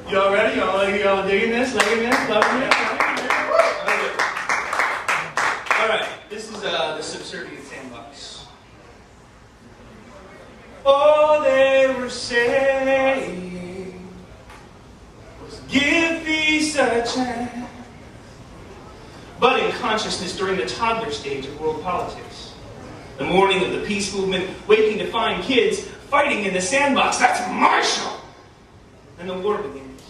Y'all ready? Y'all digging this? Liking this? Loving it? Alright, this is the Subservient Sandbox. All they were saying was give peace a chance. But in consciousness during the toddler stage of world politics. The morning of the peace movement, waking to find kids fighting in the sandbox. That's martial! And the war begins.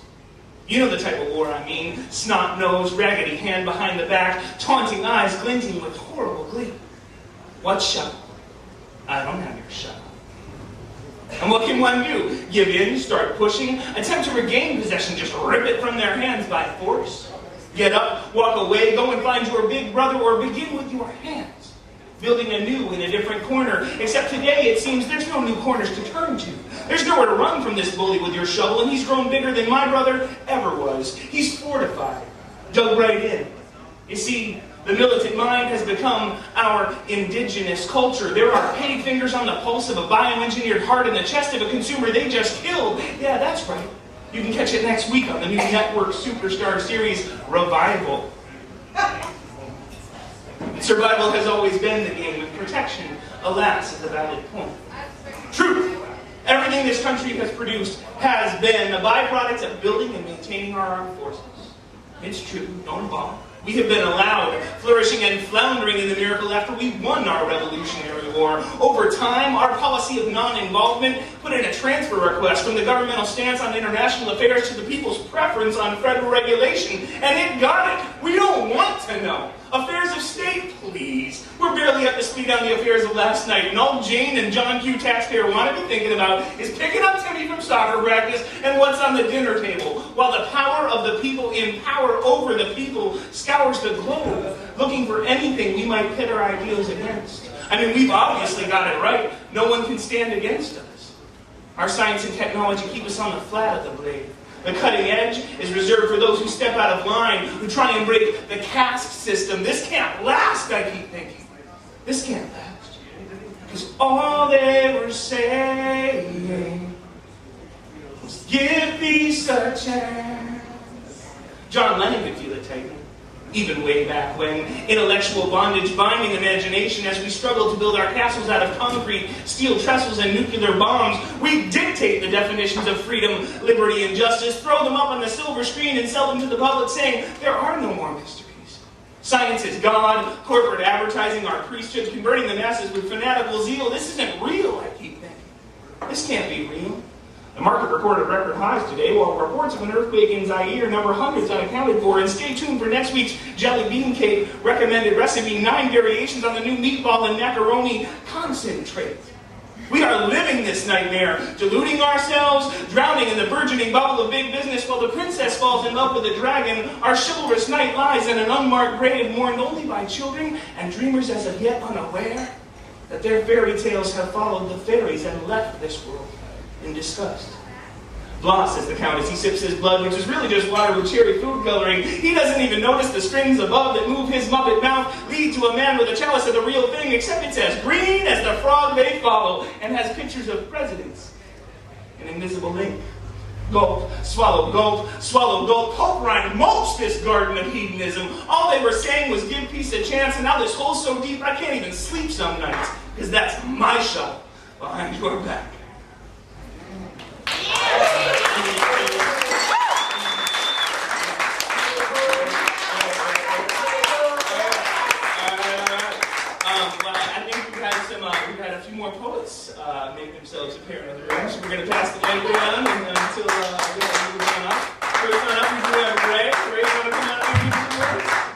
You know the type of war I mean. Snot-nosed, raggedy hand behind the back, taunting eyes glinting with horrible glee. What shovel? I don't have your shovel. And what can one do? Give in, start pushing, attempt to regain possession, just rip it from their hands by force? Get up, walk away, go and find your big brother, or begin with your hands, building anew in a different corner. Except today, it seems there's no new corners to turn to. There's nowhere to run from this bully with your shovel, and he's grown bigger than my brother ever was. He's fortified, dug right in. You see, the militant mind has become our indigenous culture. There are penny fingers on the pulse of a bioengineered heart in the chest of a consumer they just killed. Yeah, that's right. You can catch it next week on the new network superstar series, Revival. Survival has always been the game of protection. Alas, is a valid point. Truth. Everything this country has produced has been a byproduct of building and maintaining our armed forces. It's true, don't bomb. We have been allowed, flourishing and floundering in the miracle after we won our Revolutionary War. Over time, our policy of non-involvement put in a transfer request from the governmental stance on international affairs to the people's preference on federal regulation, and it got it. We don't want to know. Affairs of state, please. We're barely up to speed on the affairs of last night, and all Jane and John Q. taxpayer want to be thinking about is picking up Timmy from soccer practice and what's on the dinner table, while the power of the people in power over the people scours the globe, looking for anything we might pit our ideals against. I mean, we've obviously got it right. No one can stand against us. Our science and technology keep us on the flat of the blade. The cutting edge is reserved for those who step out of line, who try and break the caste system. This can't last, I keep thinking. This can't last. Because all they were saying was give peace a chance. John Lennon could feel it tightening. Even way back when, intellectual bondage binding imagination as we struggle to build our castles out of concrete, steel trestles, and nuclear bombs. We dictate the definitions of freedom, liberty, and justice, throw them up on the silver screen and sell them to the public saying, there are no more mysteries. Science is God, corporate advertising our priesthood, converting the masses with fanatical zeal. This isn't real, I keep thinking. This can't be real. The market recorded record highs today, while reports of an earthquake in Zaire number hundreds unaccounted for. And stay tuned for next week's jelly bean cake recommended recipe, 9 variations on the new meatball and macaroni concentrate. We are living this nightmare, deluding ourselves, drowning in the burgeoning bubble of big business while the princess falls in love with the dragon. Our chivalrous knight lies in an unmarked grave, mourned only by children and dreamers as of yet unaware that their fairy tales have followed the fairies and left this world in disgust. Blah, says the Count as he sips his blood, which is really just water with cherry food coloring. He doesn't even notice the strings above that move his muppet mouth lead to a man with a chalice of the real thing, except it's as green as the frog they follow and has pictures of presidents. An invisible ink. Gulp, swallow, gulp, swallow, gulp. Pope Ryan mulched this garden of hedonism. All they were saying was give peace a chance, and now this hole's so deep I can't even sleep some nights, because that's my shot behind your back. We've had a few more poets make themselves apparent in the room, so we're going to pass the mic around until we move on up. First on up, we do have Ray. Ray, you want to come out and give us some words?